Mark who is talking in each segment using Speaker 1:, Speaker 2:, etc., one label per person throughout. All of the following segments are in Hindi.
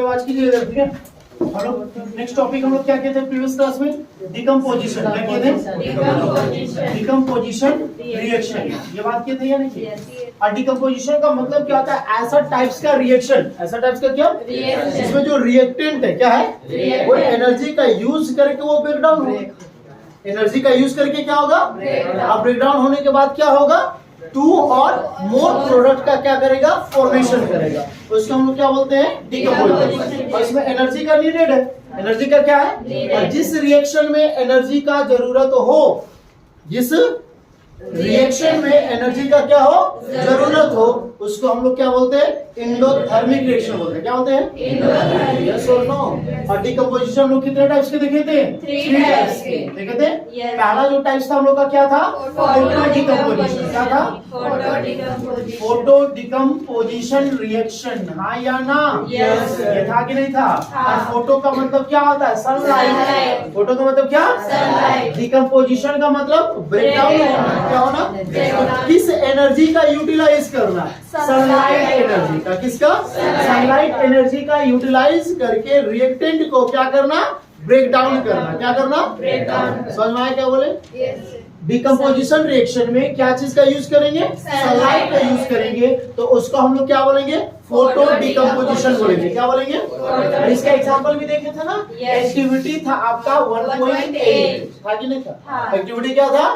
Speaker 1: आज कीजिएगा, ठीक है। हम लोग नेक्स्ट टॉपिक हम लोग क्या कहते हैं प्रीवियस क्लास में? डिकम्पोजिशन। क्या कहते हैं? Decomposition reaction. ये बात कहते हैं या नहीं? और डिकम्पोजिशन का मतलब क्या होता है? ऐसा टाइप्स का रिएक्शन। ऐसा टाइप्स का क्या? इसमें जो रिएक्टेंट है क्या है? वो एनर्जी का यूज करके वो ब्रेक डाउन होगा। एनर्जी का यूज करके क्या होगा? अब ब्रेक डाउन होने के बाद क्या होगा? टू और मोर प्रोडक्ट का क्या करेगा? फॉर्मेशन करेगा। तो इसको हम लोग क्या बोलते हैं? डिकम्पोजिशन। और इसमें एनर्जी का नीडेड है। एनर्जी का क्या है? और जिस रिएक्शन में एनर्जी का जरूरत हो, जिस रिएक्शन में एनर्जी का क्या हो? जरूरत हो, उसको हम लोग क्या बोलते हैं? एंडोथर्मिक रिएक्शन बोलते हैं। क्या बोलते हैं? यस और नो। और डिकम्पोजिशन हम लोग कितने टाइप्स के देखे थे? 3 टाइप्स के देखे थे। पहला जो टाइप्स था हम लोग का क्या था? Photo decomposition. क्या था? Photo decomposition reaction. हाँ या ना? यस। ये था कि नहीं था? और फोटो का मतलब क्या होता है? सनलाइट। फोटो का मतलब क्या? सनलाइट। डिकम्पोजिशन का मतलब ब्रेकडाउन होना। क्या होना? किस एनर्जी का यूटिलाइज करना? सनलाइट एनर्जी का। किसका? सनलाइट एनर्जी का यूटिलाइज करके रिएक्टेंट को क्या करना? ब्रेक डाउन करना। क्या करना? Break down. समझ में आया क्या बोले? डिकम्पोजिशन रिएक्शन में क्या चीज का यूज करेंगे? सनलाइट का यूज करेंगे। तो उसको हम लोग क्या बोलेंगे? फोटो डिकम्पोजिशन बोलेंगे। क्या बोलेंगे? इसका एग्जांपल भी देखे थे ना? एक्टिविटी था आपका 1.8 था कि नहीं था? एक्टिविटी क्या था?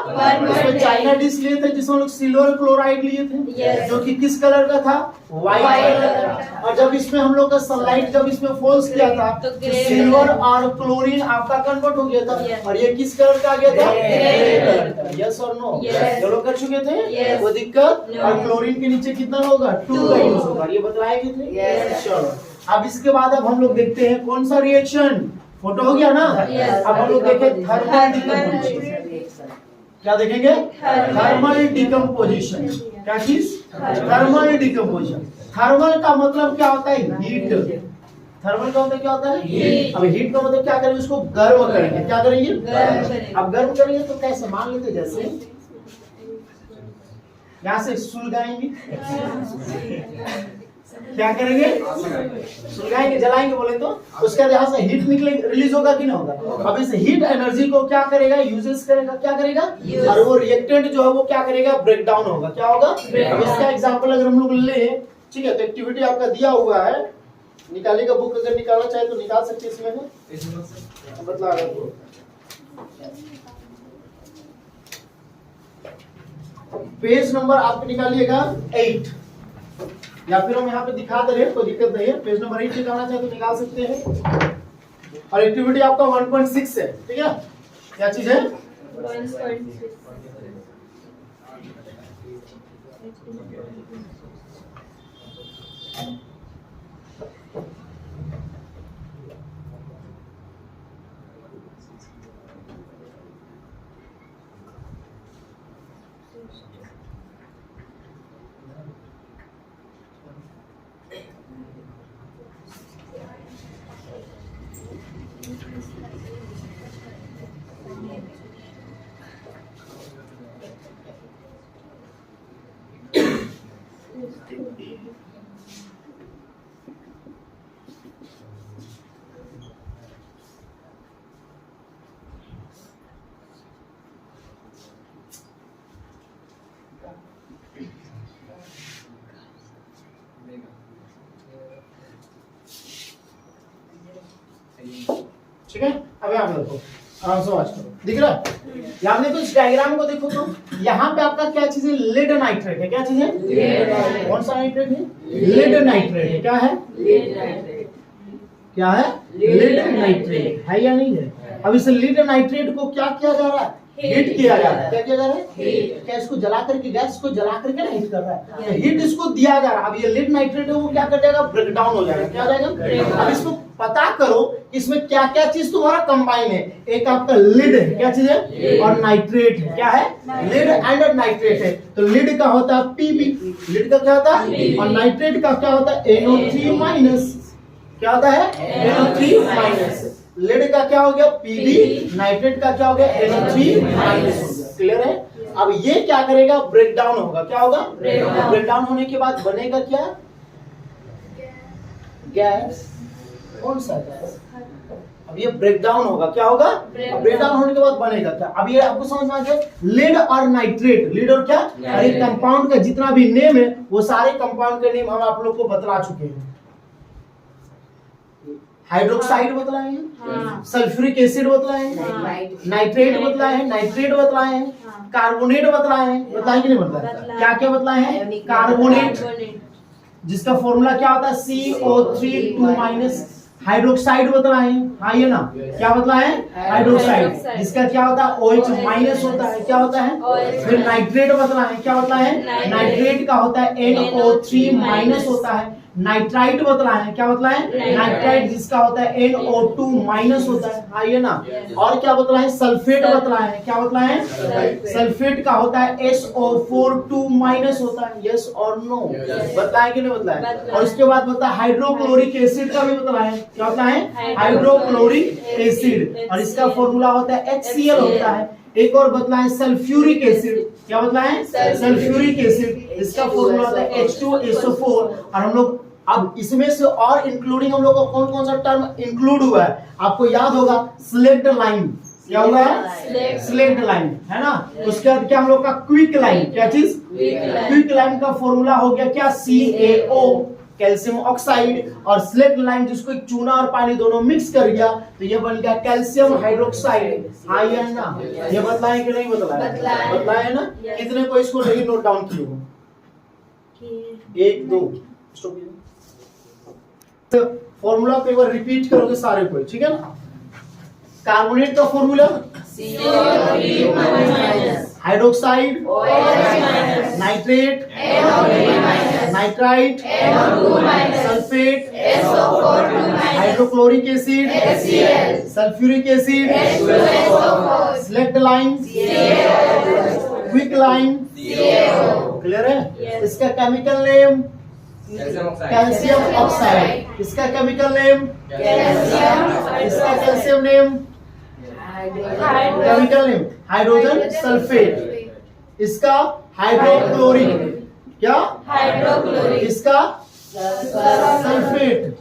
Speaker 1: उसमें चाइना डिश लिए थे जिसमें लोग सिल्वर क्लोराइड लिए थे, जो कि किस कलर का था? व्हाइट कलर का। और जब इसमें हम लोग का सनलाइट जब इसमें फोल्स किया था तो सिल्वर और क्लोरीन आपका कन्वर्ट हो गया था। और ये किस कलर का आ गया था? ग्रे कलर का। यस और नो? ये लोग कर चुके थे वो दिक्कत। और क्लोरीन के नीचे कितना होगा? 2 का यूज होगा। ये बताएंगे थे। चलो अब इसके बाद अब हम लोग देखते हैं कौन सा रिएक्शन? फोटो हो गया ना? अब हम लोग देखें थर्मल डिकम्पोजिशन। क्या देखेंगे? Thermal decomposition. क्या चीज? Thermal decomposition. थर्मल का मतलब क्या होता है? हीट। थर्मल का मतलब क्या होता है? हीट। अब हीट का मतलब क्या करेंगे? उसको गर्म करेंगे। क्या करेंगे? अब गर्म करेंगे तो कैसे? मान लेते जैसे यहाँ से सुलगाएंगे। क्या करेंगे? सुलगाएंगे, जलाएंगे बोले तो उसके बाद यहाँ से हीट निकले, रिलीज होगा कि नहीं होगा? अब इस हीट एनर्जी को क्या करेगा? यूजेस करेगा। क्या करेगा? और वो रिएक्टेंट जो है वो क्या करेगा? ब्रेक डाउन होगा। क्या होगा? अब इसका एग्जांपल अगर हम लोग ले, ठीक है, तो एक्टिविटी आपका दिया हुआ है, निकालेगा बुक, अगर निकालना चाहे तो निकाल सकते हैं इसमें। बतला पेज नंबर आप निकालिएगा 8, या फिर हम यहाँ पे दिखा दे रहे हैं, कोई दिक्कत नहीं है। पेज नंबर 8 निकालना चाहे तो निकाल सकते हैं। और एक्टिविटी आपका 1.6 है, ठीक है। क्या चीज है? 1.6। ठीक है, अब यहाँ पे देखो, आराम से वॉच करो। दिख रहा है? यहाँ देखो, इस डायग्राम को देखो तो यहाँ पे आपका क्या चीज है? लेड नाइट्रेट है। क्या चीज है? कौन सा नाइट्रेट है? लेड नाइट्रेट है। क्या है? क्या है? लेड नाइट्रेट है या नहीं है? अब इस लेड नाइट्रेट को क्या किया जा रहा है? हीट किया जा रहा है। क्या किया जा रहा है? क्या इसको जला करके, गैस को जला करके ना हीट कर रहा है, तो हीट इसको दिया जा रहा है। अब ये लेड नाइट्रेट है वो क्या कर जाएगा? ब्रेक डाउन हो जाएगा। क्या हो जाएगा? अब इसको पता करो इसमें क्या क्या चीज तुम्हारा कंबाइन है। एक आपका लीड है। क्या चीज है? और नाइट्रेट है। क्या है? लीड एंड नाइट्रेट है। तो लीड का होता है Pb, लीड का क्या होता है? और नाइट्रेट का क्या होता है? NO3 minus. क्या होता है? NO3 minus. लीड का क्या हो गया? Pb, नाइट्रेट का क्या हो गया? NO3 minus. क्लियर है? अब ये क्या करेगा? ब्रेक डाउन होगा। क्या होगा? ब्रेक डाउन होने के बाद बनेगा क्या? गैस। कौन सा गैस? अब ये ब्रेक डाउन होगा, क्या होगा? ब्रेक डाउन होने के बाद बनेगा क्या? अब ये आपको समझ में आ गया, लीड और नाइट्रेट। लीड और क्या? और एक कंपाउंड का जितना भी नेम है वो सारे कंपाउंड के नेम हम आप लोग को बतला चुके हैं। हाइड्रोक्साइड बतलाए हैं, सल्फ्यूरिक एसिड बतलाए हैं, नाइट्रेट बतलाए हैं, नाइट्रेट बतलाए हैं, कार्बोनेट बतलाए हैं। बताए कि नहीं बतलाए? क्या क्या बतलाए हैं? कार्बोनेट जिसका फॉर्मूला क्या होता है? CO3 2-। हाइड्रोक्साइड बतलाए हैं, हाँ ये ना, क्या बतलाए हैं? हाइड्रोक्साइड जिसका क्या होता है? OH- होता है, क्या होता है? फिर नाइट्रेट बतलाए हैं, क्या बतलाए हैं? नाइट्रेट का होता है NO3- होता है। नाइट्राइट बतलाए हैं, क्या बतलाए हैं? नाइट्राइट जिसका होता है NO2- होता है, हाँ ये ना। और क्या बतलाए हैं? सल्फेट बतलाए हैं, क्या बतलाए हैं? सल्फेट का होता है SO4 2- होता है। यस और नो? बताए कि नहीं बतलाए? और उसके बाद बताया हाइड्रोक्लोरिक एसिड का भी बतलाए, क्या होता है? हाइड्रोक्लोरिक एसिड, और इसका फॉर्मूला होता है HCl होता है। एक और बतलाए सल्फ्यूरिक एसिड, क्या बतलाए? सल्फ्यूरिक एसिड, इसका फॉर्मूला होता है H2SO4। और हम लोग अब इसमें से और इंक्लूडिंग हम लोग को कौन कौन सा टर्म इंक्लूड हुआ है आपको याद होगा? स्लेक्ट लाइन, क्या हुआ है? स्लेक्ट लाइन है ना। उसके बाद क्या हम लोग का? क्विक लाइन, क्या चीज? क्विक लाइन का फॉर्मूला हो गया क्या? CaO, calcium oxide. और स्लेक्ट लाइन जिसको एक चूना और पानी दोनों मिक्स कर दिया तो ये बन गया कैल्शियम हाइड्रोक्साइड, आयन ना। ये बतलाए कि नहीं बतलाए? बतलाए ना। कितने को इसको नहीं नोट डाउन किए हो? 1 2 फॉर्मूला को एक बार रिपीट करोगे सारे को, ठीक है ना। कार्बोनेट का formula hydroxide, nitrate, nitrite, sulphate, hydrochloric acid, sulphuric acid, slaked lime, quick lime. Clear है? इसका केमिकल नेम कैल्शियम ऑक्साइड, इसका केमिकल नेम, इसका calcium name, chemical name hydrogen sulphate, इसका हाइड्रोक्लोरिक, क्या? हाइड्रोक्लोरिक, इसका सल्फेट,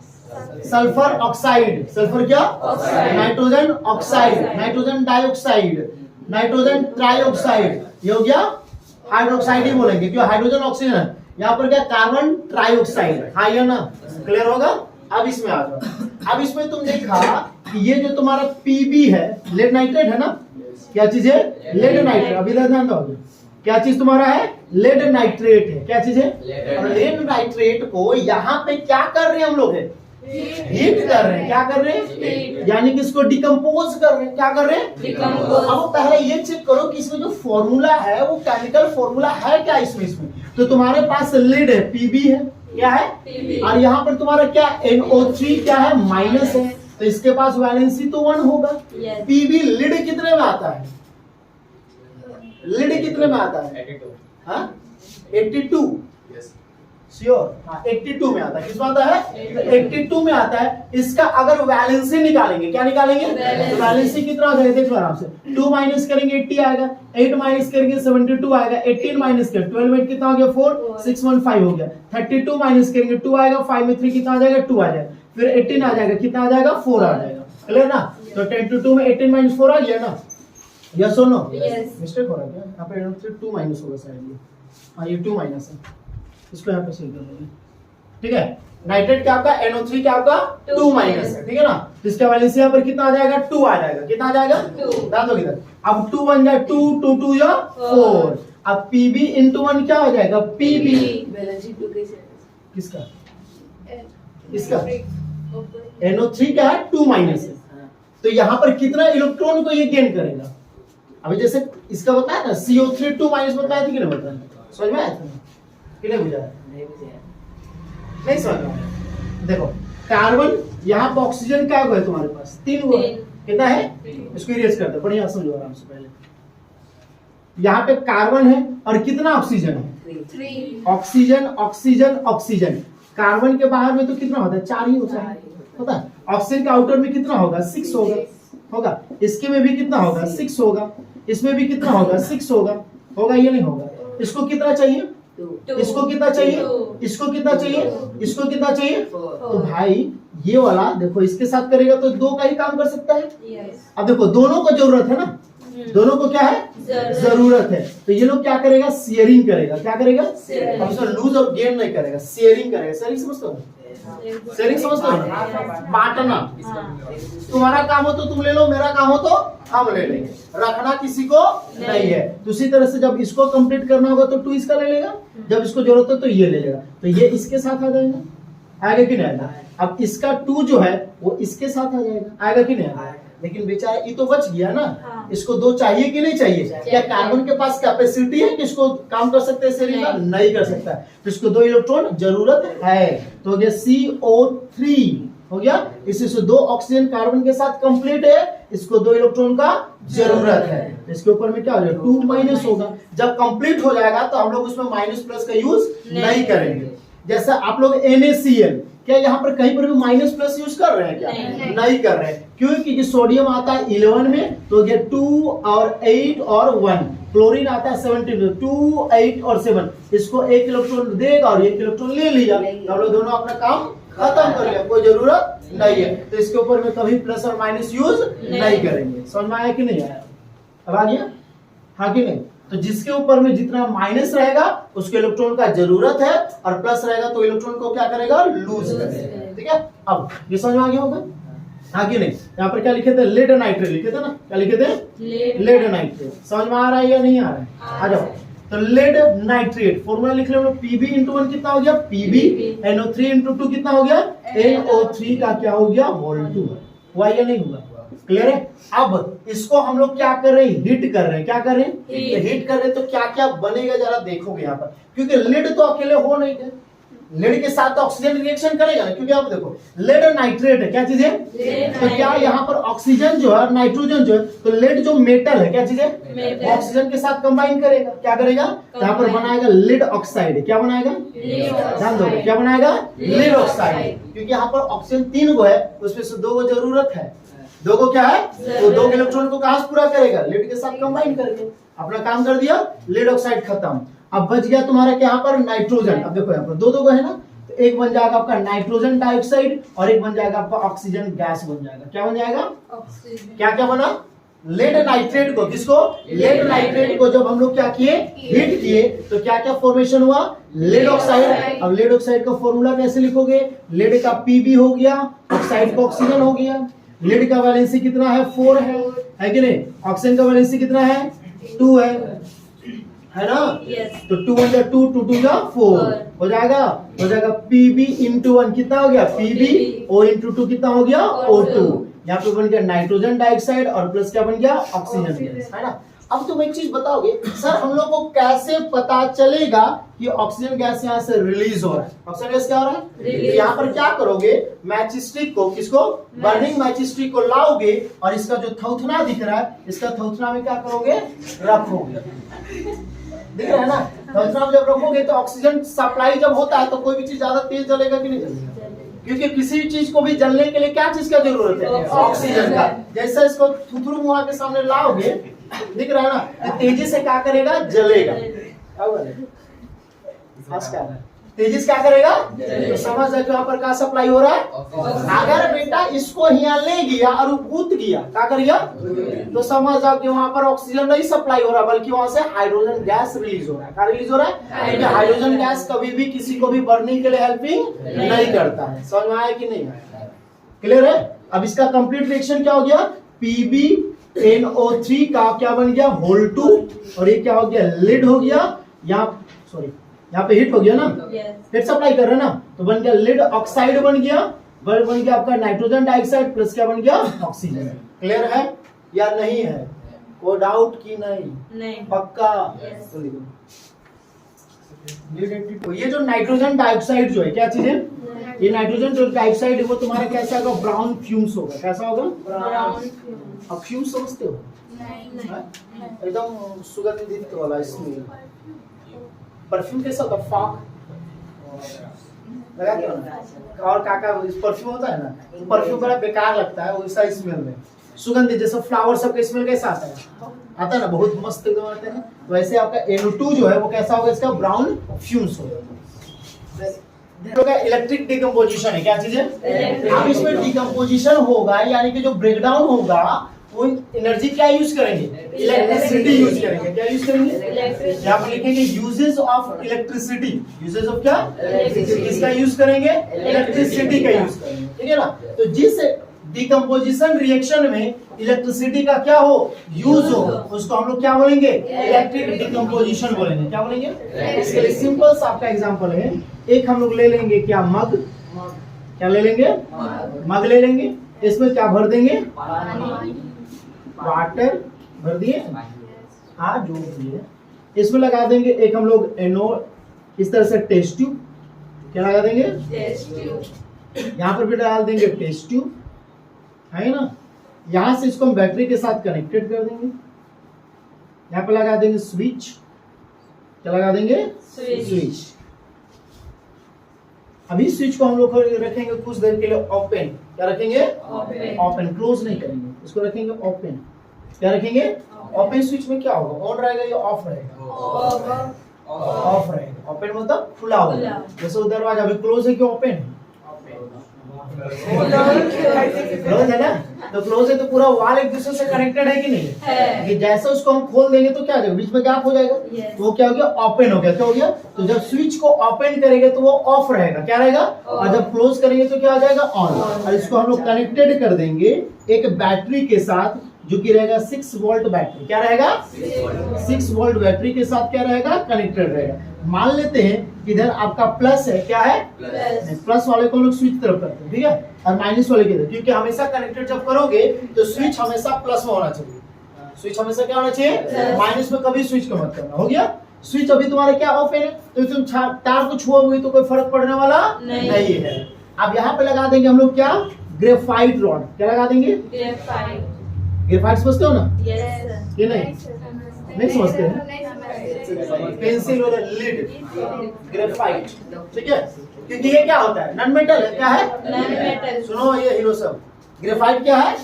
Speaker 1: सल्फर ऑक्साइड, सल्फर क्या? Nitrogen oxide, nitrogen dioxide, nitrogen trioxide. ये हो गया हाइड्रोक्साइड ही बोलेंगे क्यों? हाइड्रोजन ऑक्सीजन है। यहाँ पर क्या? कार्बन ट्राइऑक्साइड, हाँ ये ना। क्लियर होगा? अब इसमें आ जाओ। अब इसमें तुम देखा कि ये जो तुम्हारा PB है, लेड नाइट्रेट है ना। क्या चीज है? Lead nitrate. अभी ध्यान दो, क्या चीज तुम्हारा है? लेड नाइट्रेट है। क्या चीज है? और लेड नाइट्रेट को यहाँ पे क्या कर रहे हैं हम लोग? हीट कर रहे हैं। क्या कर रहे हैं? यानी कि इसको डिकम्पोज कर रहे हैं। क्या कर रहे हैं? अब पहले ये चेक करो कि इसमें जो फॉर्मूला है वो केमिकल फॉर्मूला है क्या इसमें? तो तुम्हारे पास लीड है, PB है, क्या है? और यहाँ पर तुम्हारा क्या? NO3 क्या है? माइनस है, तो इसके पास वैलेंसी तो 1 होगा। PB लीड कितने में आता है? लीड कितने में आता है? 82 श्योर, हाँ 82 में आता है। किसमें आता है? 82 में आता है। इसका अगर वैलेंसी निकालेंगे, क्या निकालेंगे? वैलेंसी कितना हो जाएगा? देखो आराम से, 2 माइनस करेंगे 80 आएगा, 8 माइनस करेंगे 72 आएगा, 18 माइनस कर 12 में कितना हो गया? 4 615 हो गया। 32 माइनस करेंगे 2 आएगा, 5 में 3 कितना आ जाएगा? 2 आ जाएगा, फिर 18 आ जाएगा, कितना आ जाएगा? 4 आ जाएगा। क्लियर ना? तो 10 to 2 में 18 माइनस 4 आ गया ना। यस और नो? मिस्टेक हो रहा है क्या? यहाँ पे 2 माइनस होगा शायद ये, हाँ ये 2 माइनस है, इसको यहाँ पे सही कर देंगे। ठीक है, नाइट्रेट क्या आपका? NO3 क्या आपका? 2 माइनस है, ठीक है ना। तो इसका वैलेंस यहाँ पर कितना आ जाएगा? 2 आ जाएगा। कितना आ जाएगा? 2। डाल दो इधर। अब 2 बन जाए 2 2 2 या 4। अब PB into 1 क्या हो जाएगा? PB। किसका? इसका NO3 क्या है? 2 माइनस है। तो यहाँ पर कितना इलेक्ट्रॉन को ये गेन करेगा? अभी जैसे इसका बताया ना, CO3 2 माइनस बताया था कि नहीं बताया? समझ में आया था कि नहीं? बुझा? नहीं समझ में? देखो कार्बन, यहाँ पर ऑक्सीजन क्या हुआ है तुम्हारे पास? 3 हुआ। कितना है? इसको इरेज कर दो, बढ़िया समझो आराम से। पहले यहाँ पे कार्बन है और कितना ऑक्सीजन है? 3। Oxygen oxygen oxygen. कार्बन के बाहर में तो कितना होता है? 4 ही होता है, पता है। ऑक्सीजन के आउटर में कितना होगा? 6 होगा। इसके में भी कितना होगा? 6 होगा। इसमें भी कितना होगा? 6 होगा। होगा ये नहीं होगा? इसको कितना चाहिए? इसको कितना चाहिए? इसको कितना चाहिए, इसको कितना चाहिए, तो भाई ये वाला देखो इसके साथ करेगा तो 2 का ही काम कर सकता है। अब देखो दोनों को जरूरत है ना, दोनों को क्या है, जरूरत है, तो ये लोग क्या करेगा, शेयरिंग करेगा। क्या करेगा, अब इसमें लूज और गेन नहीं करेगा, शेयरिंग करेगा। शेयरिंग समझते हो, शेयरिंग समझते हो, बांटना। तुम्हारा काम हो तो तुम ले लो, मेरा काम हो तो हम ले लेंगे, रखना किसी को नहीं है। तो उसी तरह से जब इसको कंप्लीट करना होगा तो 2 इसका ले लेगा, जब इसको जरूरत है तो ये ले लेगा, तो ये इसके साथ आ जाएगा, आएगा कि नहीं आएगा। अब इसका 2 जो है वो इसके साथ आ जाएगा, आएगा कि नहीं आएगा। लेकिन बेचारा ये तो बच गया ना, इसको 2 चाहिए कि नहीं चाहिए। क्या कार्बन के पास कैपेसिटी है कि इसको काम कर सकते हैं शेयरिंग का, नहीं कर सकता, तो इसको 2 इलेक्ट्रॉन जरूरत है। तो हो गया CO3 हो गया, इसी से 2 ऑक्सीजन कार्बन के साथ कंप्लीट है, इसको 2 इलेक्ट्रॉन का जरूरत है। इसके ऊपर में क्या हो जाएगा, 2 माइनस होगा। जब कंप्लीट हो जाएगा तो हम लोग उसमें माइनस प्लस का यूज नहीं करेंगे। जैसा आप लोग NaCl, क्या यहाँ पर कहीं पर भी माइनस प्लस यूज कर रहे हैं क्या, नहीं कर रहे हैं, क्योंकि सोडियम आता है 11 में, तो ये 2 और 8 और 1, क्लोरीन आता है 17 में, 2 8 और 7, इसको 1 इलेक्ट्रॉन देगा और 1 इलेक्ट्रॉन ले लिया, हम लोग दोनों अपना काम खत्म कर लिया, कोई जरूरत नहीं है। तो इसके ऊपर में कभी प्लस और माइनस यूज नहीं करेंगे। समझ में आया कि नहीं आया, अब आ गया, हाँ कि नहीं। तो जिसके ऊपर में जितना माइनस रहेगा उसके इलेक्ट्रॉन का जरूरत है, और प्लस रहेगा तो इलेक्ट्रॉन को क्या करेगा, लूज करेगा। ठीक है, अब ये समझ में आ गया होगा, हाँ कि नहीं। यहाँ पर क्या लिखे थे, लेड नाइट्रेट लिखे थे ना, क्या लिखे थे, लेड नाइट्रेट। समझ में आ रहा है या नहीं आ रहा है, आ जाओ। तो लेड नाइट्रेट फॉर्मूला लिख लो, Pb×1 कितना हो गया, Pb, NO3×2 कितना हो गया, NO3 का क्या हो गया, होल 2। हुआ या नहीं हुआ, क्लियर है। अब इसको हम लोग क्या कर रहे हैं, हीट कर रहे हैं। क्या कर रहे हैं, हीट कर रहे हैं। तो क्या क्या बनेगा जरा देखोगे यहाँ पर, क्योंकि लेड तो अकेले हो नहीं गए, लेड के साथ ऑक्सीजन रिएक्शन करेगा ना, क्योंकि आप देखो लेड नाइट्रेट है, क्या चीज है, तो क्या यहाँ पर ऑक्सीजन जो है, नाइट्रोजन जो है, तो लेड जो मेटल है, क्या चीज है, ऑक्सीजन के साथ कंबाइन करेगा, क्या करेगा, यहाँ पर बनाएगा लेड ऑक्साइड। क्या बनाएगा, ध्यान दो, क्या बनाएगा, लेड ऑक्साइड, क्योंकि यहाँ पर ऑक्सीजन 3 गो है, उसमें से 2 को जरूरत है, 2 को क्या है, तो 2 इलेक्ट्रॉन को कहां से पूरा करेगा, लेड के साथ कंबाइन करके, अपना काम कर दिया, लेड ऑक्साइड खत्म। अब बच गया तुम्हारा क्या यहाँ पर, नाइट्रोजन। अब देखो यहाँ पर 2 को है ना, तो एक बन जाएगा आपका नाइट्रोजन डाइऑक्साइड और एक बन जाएगा आपका ऑक्सीजन गैस बन जाएगा। क्या बन जाएगा, क्या क्या बना, लेड नाइट्रेट को, किसको, लेड नाइट्रेट को जब हम लोग क्या किए, हीट किए, तो क्या क्या फॉर्मेशन हुआ, लेड ऑक्साइड। अब लेड ऑक्साइड का फॉर्मूला कैसे लिखोगे, लेड का Pb हो गया, ऑक्साइड का ऑक्सीजन हो गया। लेड का वैलेंसी कितना है, 4 है कि नहीं, ऑक्सीजन का वैलेंसी कितना है, 2 है ना, तो 2 1 जा 2, 2 2 जा 4 हो जाएगा, Pb×1 कितना हो गया, Pb, O×2 कितना हो गया, O2। यहाँ पे बन गया नाइट्रोजन डाइऑक्साइड और प्लस क्या बन गया, ऑक्सीजन गैस, है ना। अब तुम एक चीज बताओगे, सर हम लोग को कैसे पता चलेगा कि ऑक्सीजन गैस यहाँ से रिलीज हो रहा है, ऑक्सीजन गैस क्या हो रहा है, यहाँ पर क्या करोगे, मैच स्टिक को, किसको, बर्निंग मैच स्टिक को लाओगे और इसका जो थौथना दिख रहा है, इसका थौथना में क्या करोगे, रखोगे, दिख रहा है ना, थौथना में जब रखोगे तो ऑक्सीजन सप्लाई जब होता है तो कोई भी चीज ज्यादा तेज जलेगा कि नहीं जलेगा, क्योंकि किसी भी चीज को भी जलने के लिए क्या चीज का जरूरत है, ऑक्सीजन का। जैसे इसको थुथरू मुआ के सामने लाओगे, दिख रहा है ना, तो तेजी से क्या करेगा, जलेगा, तेजी से क्या करेगा, तो समझ है यहाँ पर क्या सप्लाई हो रहा है। अगर बेटा इसको यहाँ ले गया और कूद गया, क्या करेगा, तो समझ जाओ कि वहां पर ऑक्सीजन नहीं सप्लाई हो रहा, बल्कि वहां से हाइड्रोजन गैस रिलीज हो रहा है। क्या रिलीज हो रहा है, क्योंकि हाइड्रोजन गैस कभी भी किसी को भी बर्निंग के लिए हेल्पिंग नहीं करता है। समझ में आया कि नहीं, क्लियर है। अब इसका कंप्लीट रिएक्शन क्या हो गया, PbNO3 का क्या बन गया, होल 2, और ये क्या हो गया, लेड हो गया, यहाँ सॉरी यहाँ पे हिट हो गया ना, हिट सप्लाई कर रहे हैं ना, तो बन गया लेड ऑक्साइड बन गया, बन गया आपका नाइट्रोजन डाइऑक्साइड प्लस क्या बन गया, ऑक्सीजन। क्लियर है या नहीं है, कोई डाउट की नहीं, पक्का। ये जो नाइट्रोजन डाइऑक्साइड जो है क्या चीज है, ये नाइट्रोजन जो डाइऑक्साइड है वो तुम्हारा कैसा होगा, ब्राउन फ्यूम्स होगा। कैसा होगा, ब्राउन। अब फ्यूम्स समझते हो, एकदम सुगंधित वाला स्मेल। परफ्यूम कैसा होता है, फॉग लगा के ना, और काका परफ्यूम होता है ना, परफ्यूम बड़ा बेकार लगता है वैसा स्मेल में, सुगंधित जैसे फ्लावर सब का स्मेल कैसा आता है ना, बहुत मस्त एकदम आते हैं। वैसे आपका NO2 जो है वो कैसा होगा, इसका ब्राउन फ्यूम्स होगा। इलेक्ट्रिक डिकम्पोजिशन है, क्या चीज है? अब इसमें डिकम्पोजिशन होगा यानी कि जो ब्रेकडाउन होगा वो एनर्जी क्या यूज करेंगे? इलेक्ट्रिसिटी यूज करेंगे। क्या यूज करेंगे? यहाँ पर लिखेंगे uses of electricity. Uses of क्या? किसका यूज करेंगे? इलेक्ट्रिसिटी का यूज करेंगे, ठीक है ना। तो जिस डिकम्पोजिशन रिएक्शन में इलेक्ट्रिसिटी का क्या हो, यूज हो, उसको हम लोग क्या बोलेंगे? इलेक्ट्रिक डिकम्पोजिशन बोलेंगे। क्या बोलेंगे? इसके लिए सिंपल सा आपका एग्जांपल है, एक हम लोग ले लेंगे क्या, मग। क्या ले लेंगे? मग ले लेंगे। इसमें क्या भर देंगे? वाटर भर दिए, हाँ जो दिए। इसमें लगा देंगे एक हम लोग एनोड, इस तरह से टेस्ट ट्यूब। क्या लगा देंगे? Test tube. यहाँ पर भी डाल देंगे टेस्ट ट्यूब, है ना। यहां से इसको हम बैटरी के साथ कनेक्टेड कर देंगे। यहाँ पे लगा देंगे स्विच। क्या लगा देंगे? स्विच। अभी स्विच को हम लोग रखेंगे कुछ देर के लिए ओपन। क्या रखेंगे? ओपन। क्लोज नहीं करेंगे, इसको रखेंगे ओपन। क्या रखेंगे? ओपन। स्विच में क्या होगा? ऑन रहेगा या ऑफ रहेगा? ऑफ रहेगा। ओपन मतलब खुला होगा। जैसे वो दरवाजा अभी क्लोज है कि ओपन है? क्लोज है ना। तो क्लोज है तो पूरा वॉल एक दूसरे से कनेक्टेड है कि नहीं है? कि जैसे उसको हम खोल देंगे तो क्या हो जाएगा? बीच में गैप हो जाएगा। तो वो क्या हो गया? ओपन हो गया। क्या हो गया? तो जब स्विच को ओपन करेंगे तो वो ऑफ रहेगा। क्या रहेगा? और जब क्लोज करेंगे तो क्या हो जाएगा? ऑन। और इसको हम लोग कनेक्टेड कर देंगे एक बैटरी के साथ, जो कि रहेगा 6 वोल्ट बैटरी। क्या रहेगा? 6 वोल्ट बैटरी के साथ क्या रहेगा? कनेक्टेड रहेगा। मान लेते हैं कि इधर आपका प्लस है। क्या है? प्लस वाले को लोग स्विच तरफ करते हैं, ठीक है, और माइनस वाले की तरफ, क्योंकि हमेशा कनेक्टेड जब करोगे तो स्विच हमेशा प्लस में होना चाहिए। स्विच हमेशा क्या होना चाहिए? माइनस में कभी स्विच को मत करना। हो गया? स्विच अभी तुम्हारा क्या ओपन है, तो तुम तार को छुआ हुए तो कोई फर्क पड़ने वाला नहीं है। अब यहाँ पे लगा देंगे हम लोग क्या? Graphite rod. क्या लगा देंगे? ग्रेफाइट समझते हो ना? ये नहीं समझते हैं? पेंसिल और लीड, ग्रेफाइट, ठीक है। क्योंकि ये क्या होता है? नॉन मेटल है। क्या है? Non metal. सुनो ये हीरो सब, ग्रेफाइट क्या है?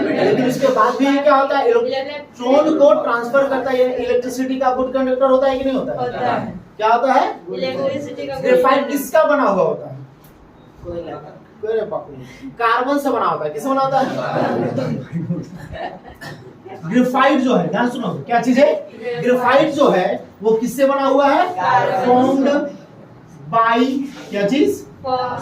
Speaker 1: लेकिन इसके बाद भी ये क्या होता है? इलेक्ट्रॉन को ट्रांसफर करता है। इलेक्ट्रिसिटी का गुड कंडक्टर होता है कि नहीं होता है? क्या होता है? इलेक्ट्रिसिटी का। ग्रेफाइट किसका बना हुआ होता है? कार्बन से बना होता है। किससे बना होता है? ग्रेफाइट जो है, ध्यान सुनो, क्या चीज है? ग्रेफाइट जो है वो किससे बना हुआ है? फॉर्म्ड बाय क्या चीज?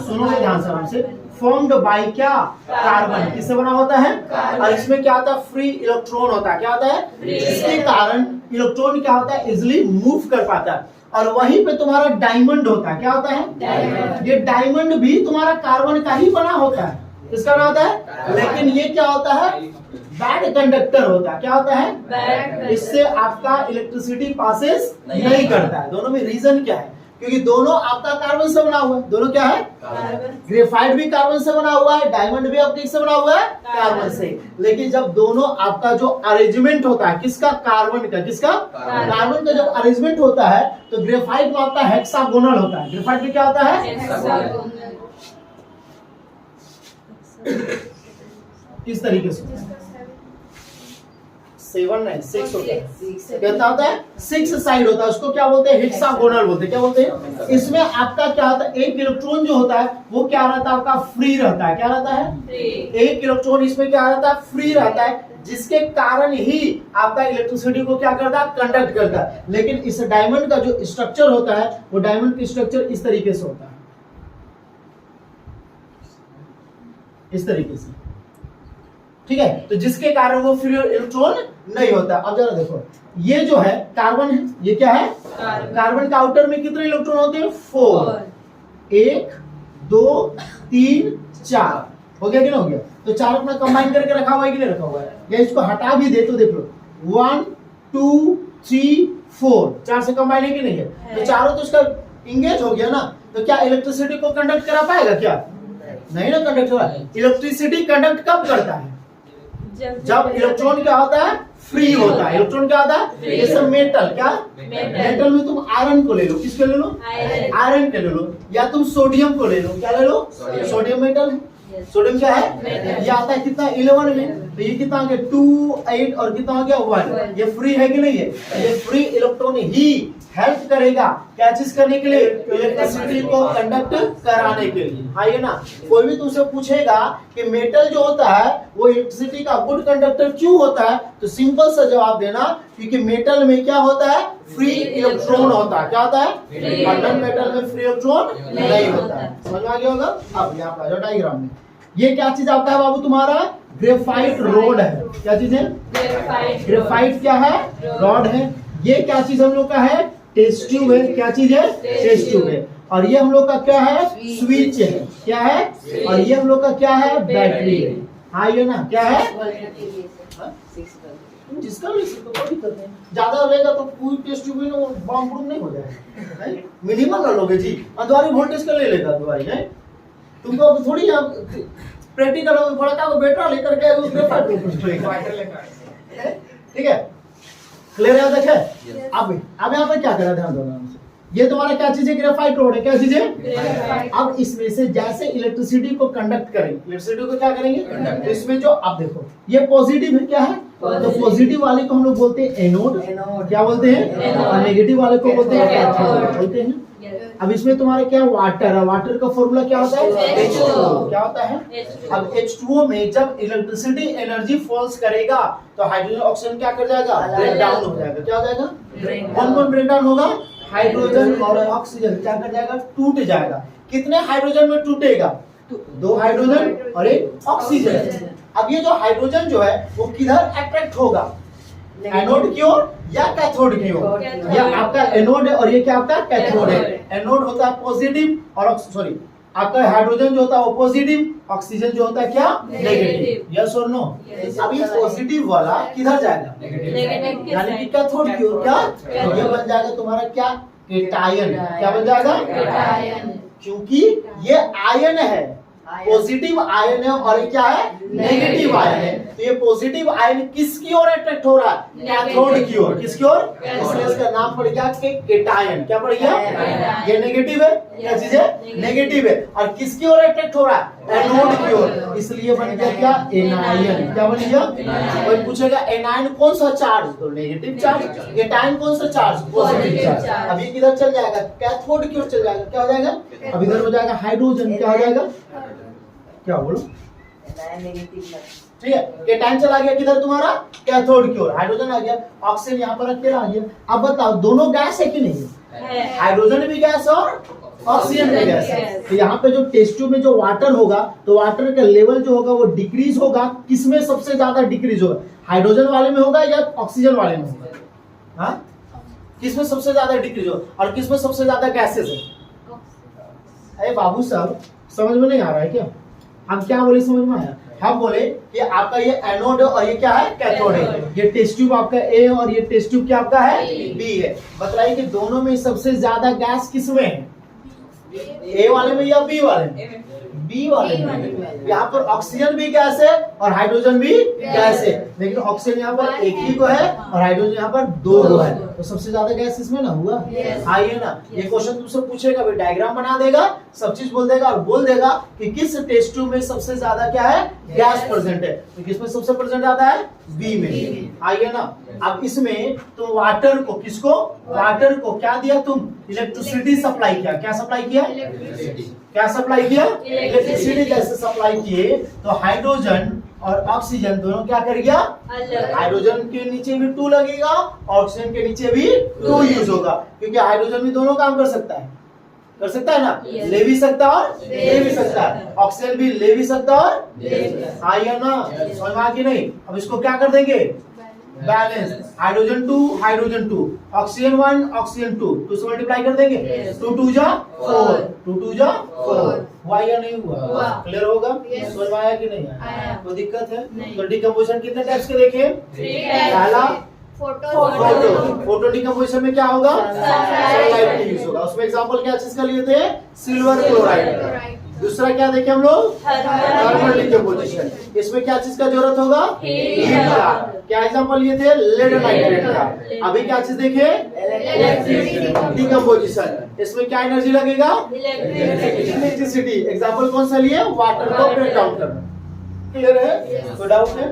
Speaker 1: सुनोगे ध्यान से हमसे। फॉर्म्ड बाय क्या? कार्बन। किससे बना होता है? और इसमें क्या होता है? फ्री इलेक्ट्रॉन होता है। क्या होता है? जिसके कारण इलेक्ट्रॉन क्या होता है? इजिली मूव कर पाता है। और वहीं पे तुम्हारा डायमंड होता है। क्या होता है? ये डायमंड भी तुम्हारा कार्बन का ही बना होता है। किसका बना होता है? लेकिन ये क्या होता है? बैड कंडक्टर होता है। क्या होता है? इससे आपका इलेक्ट्रिसिटी पासेस नहीं करता है। दोनों में रीजन क्या है? क्योंकि दोनों आपका कार्बन से बना हुआ है। दोनों क्या है? ग्रेफाइट भी कार्बन से बना हुआ है, डायमंड भी आपके से बना हुआ है, कार्बन से। लेकिन जब दोनों आपका जो अरेंजमेंट होता है, किसका? कार्बन का। किसका? कार्बन का जब अरेंजमेंट होता है तो ग्रेफाइट में आपका हेक्सागोनल होता है। ग्रेफाइट में क्या होता है? किस तरीके से? 7 नहीं 6 होता है। क्या होता है? 6 साइड होता है, उसको क्या बोलते हैं? हेक्सागोनल बोलते हैं। क्या बोलते हैं? इसमें आपका क्या होता है? एक इलेक्ट्रॉन जो होता है वो क्या रहता है? आपका फ्री रहता है। क्या रहता है? एक इलेक्ट्रॉन इसमें क्या रहता है? फ्री रहता है, जिसके कारण ही आपका इलेक्ट्रिसिटी को क्या करता है? कंडक्ट करता है। लेकिन इस डायमंड का जो स्ट्रक्चर होता है वो डायमंड का स्ट्रक्चर इस तरीके से होता है, इस तरीके से, ठीक है। तो जिसके कारण वो फ्री इलेक्ट्रॉन नहीं होता। अब जरा देखो, ये जो है कार्बन है, ये क्या है? कार्बन का आउटर में कितने इलेक्ट्रॉन होते हैं? 4। 1 2 3 4 हो गया कि नहीं हो गया? तो 4 अपना कंबाइन करके रखा हुआ है कि नहीं रखा हुआ है? या इसको हटा भी दे तो देख लो, 1 2 3 4 4 से कंबाइन है कि नहीं है? तो चारों तो उसका इंगेज हो गया ना। तो क्या इलेक्ट्रिसिटी को कंडक्ट करा पाएगा? क्या नहीं ना कंडक्ट हो रहा है। इलेक्ट्रिसिटी कंडक्ट कब करता है? जब इलेक्ट्रॉन क्या होता है? फ्री होता है। इलेक्ट्रॉन क्या होता है? जैसे मेटल, क्या मेटल में तुम आयरन को ले लो, किसको ले लो? आयरन के ले लो, या तुम सोडियम को ले लो। क्या ले लो? सोडियम मेटल है। सोडियम क्या है? ये आता है कितना? 11 में। तो ये कितना आ गया? 2 8 और कितना हो गया? 1। ये फ्री है कि नहीं है? ये फ्री इलेक्ट्रॉन ही हेल्प करेगा क्या चीज करने के लिए, इलेक्ट्रिसिटी को कंडक्ट कराने के लिए। हाँ ये ना, कोई भी तुमसे पूछेगा कि मेटल जो होता है वो इलेक्ट्रिसिटी का गुड कंडक्टर क्यों होता है, तो सिंपल सा जवाब देना, क्योंकि मेटल में क्या होता है, फ्री इलेक्ट्रॉन होता है। क्या होता है, और नॉन मेटल में फ्री इलेक्ट्रॉन नहीं होता है। समझ में आ गया होगा। अब यहाँ पर डायग्राम में ये क्या चीज आपका है बाबू, तुम्हारा ग्रेफाइट रॉड है। क्या चीज है, ग्रेफाइट क्या है, रॉड है। ये क्या चीज हम लोग का है, टेस्ट ट्यूब है। क्या चीज है, टेस्ट ट्यूब है। और ये हम लोग का क्या है, स्विच है। क्या है, और ये हम लोग का क्या है, बैटरी है। हाँ ये ना, क्या है, जिसका भी कोई दिक्कत नहीं, ज्यादा लेगा तो पूरी टेस्ट ट्यूब में बम प्रूफ नहीं हो जाएगा, मिनिमम ले लोगे जी। द्वारी वोल्टेज का ले लेगा द्वारी है, तुमको थोड़ी प्रैक्टिकल बड़ा का बेटा लेकर के ठीक है, क्लियर है। देखे अब यहाँ पे क्या करा, ध्यान दो। ये तुम्हारा क्या चीज है, ग्रेफाइट रॉड है। क्या चीज है, अब इसमें से जैसे इलेक्ट्रिसिटी को कंडक्ट करेंगे, इलेक्ट्रिसिटी को क्या करेंगे, तो इसमें जो अब देखो ये पॉजिटिव है। क्या है, तो पॉजिटिव वाले को हम लोग बोलते हैं एनोड। क्या बोलते हैं, और नेगेटिव वाले को बोलते हैं कैथोड बोलते हैं। अब इसमें तुम्हारा क्या वाटर है, वाटर का फॉर्मूला क्या होता है, H2O। क्या होता है, अब H2O में जब इलेक्ट्रिसिटी एनर्जी फॉल्स करेगा तो हाइड्रोजन ऑक्सीजन क्या कर जाएगा, ब्रेक डाउन हो जाएगा। क्या हो जाएगा, कौन ब्रेक डाउन होगा, हाइड्रोजन और ऑक्सीजन क्या कर जाएगा, टूट जाएगा। कितने हाइड्रोजन में टूटेगा, 2 हाइड्रोजन और 1 ऑक्सीजन। अब ये जो हाइड्रोजन जो है वो किधर अट्रैक्ट होगा, एनोड की ओर या कैथोड की ओर। ये आपका एनोड है और ये क्या आपका कैथोड है। एनोड होता है पॉजिटिव और सॉरी आपका हाइड्रोजन जो होता है वो पॉजिटिव, ऑक्सीजन जो होता है क्या, नेगेटिव। यस और नो। अब ये पॉजिटिव वाला किधर जाएगा, नेगेटिव, यानी कि कैथोड की ओर। क्या, ये बन जाएगा तुम्हारा क्या, केटायन। क्या बन जाएगा, केटायन, क्योंकि ये आयन है, पॉजिटिव आयन है और क्या है, नेगेटिव आयन है। तो ये पॉजिटिव आयन किसकी ओर अट्रैक्ट हो रहा है, कैथोड की ओर। किसकी ओर, इसलिए इसका नाम पड़ गया केटायन। क्या पड़ गया, ये नेगेटिव है, क्या चीज है, नेगेटिव है। और किसकी ओर अट्रैक्ट हो रहा है, एनोड की ओर, इसलिए बन गया क्या, एनायन। क्या बन गया, कोई पूछेगा एनायन कौन सा चार्ज, तो नेगेटिव चार्ज। केटायन कौन सा चार्ज, पॉजिटिव चार्ज। अब ये किधर चल जाएगा, कैथोड की ओर चल जाएगा। क्या हो जाएगा, अब इधर हो जाएगा हाइड्रोजन। क्या हो जाएगा, क्या बोलो, ठीक है, केटायन चला गया किधर तुम्हारा, कैथोड की ओर। हाइड्रोजन आ गया, ऑक्सीजन यहाँ पर अकेला आ गया। अब बताओ दोनों गैस है कि नहीं है, हाइड्रोजन भी गैस और ऑक्सीजन भी गैस है। तो यहाँ पे जो टेस्ट ट्यूब में जो वाटर होगा तो वाटर का लेवल जो होगा वो डिक्रीज होगा। किसमें सबसे ज्यादा डिक्रीज होगा, हाइड्रोजन वाले में होगा या ऑक्सीजन वाले में होगा, हाँ किसमें सबसे ज्यादा डिक्रीज होगा और किसमें सबसे ज्यादा गैसेस है। अरे बाबू साहब समझ में नहीं आ रहा है क्या, हम क्या बोले समझ में आया, हम बोले कि आपका ये एनोड और ये क्या है, कैथोड है। ये टेस्ट ट्यूब आपका ए और ये टेस्ट ट्यूब क्या आपका है, बी है। बताइए कि दोनों में सबसे ज्यादा गैस किसमें है, ए वाले में या बी वाले में, बी वाले में। यहाँ पर ऑक्सीजन भी गैस है और हाइड्रोजन भी गैस है, लेकिन ऑक्सीजन यहाँ पर एक ही को है और हाइड्रोजन यहाँ पर 2 को है, तो सबसे ज्यादा गैस इसमें ना हुआ। आइए ना, ये क्वेश्चन तुमसे पूछेगा, डायग्राम बना देगा, सब चीज बोल देगा और बोल देगा कि किस टेस्ट ट्यूब में सबसे ज्यादा क्या है, गैस प्रेजेंट है। तो किसमें सबसे प्रेजेंट आता है, बी में। आइए ना, अब इसमें तो वाटर को, किसको, वाटर को क्या दिया तुम, इलेक्ट्रिसिटी सप्लाई किया। क्या सप्लाई किया, क्या सप्लाई किया, इलेक्ट्रिसिटी जैसे सप्लाई किए तो हाइड्रोजन और ऑक्सीजन दोनों क्या कर गया, हाइड्रोजन के नीचे भी 2 लगेगा, ऑक्सीजन के नीचे भी 2 यूज होगा, क्योंकि हाइड्रोजन भी दोनों काम कर सकता है, कर सकता है ना, ले भी सकता और ले भी सकता है। ऑक्सीजन भी ले भी सकता और आइए ना, समझ में आ कि नहीं। अब इसको क्या कर देंगे, balance, hydrogen 2 hydrogen 2, oxygen 1 oxygen 2, 2 से मल्टीप्लाई कर देंगे, 2 2 जा 4, 2 2 जा 4, हुआ या नहीं हुआ, क्लियर होगा, समझ में आया कि नहीं आया, कोई दिक्कत है। तो डिकम्पोजिशन कितने टाइप्स के देखे, पहला फोटो डिकम्पोजिशन में क्या होगा, सनलाइट की यूज होगा। उसमें एग्जांपल क्या चीज का लिए थे, सिल्वर क्लोराइड। दूसरा क्या देखे हम लोग, थर्मल डिकम्पोजिशन, इसमें क्या चीज का जरूरत होगा, हीट का। क्या एग्जांपल लिए थे, लेड नाइट्रेट का। अभी क्या चीज देखे, डिकम्पोजिशन, इसमें क्या एनर्जी लगेगा, इलेक्ट्रिसिटी। एग्जांपल कौन सा लिए, वाटर को ब्रेक डाउन करना। क्लियर है, कोई डाउट है।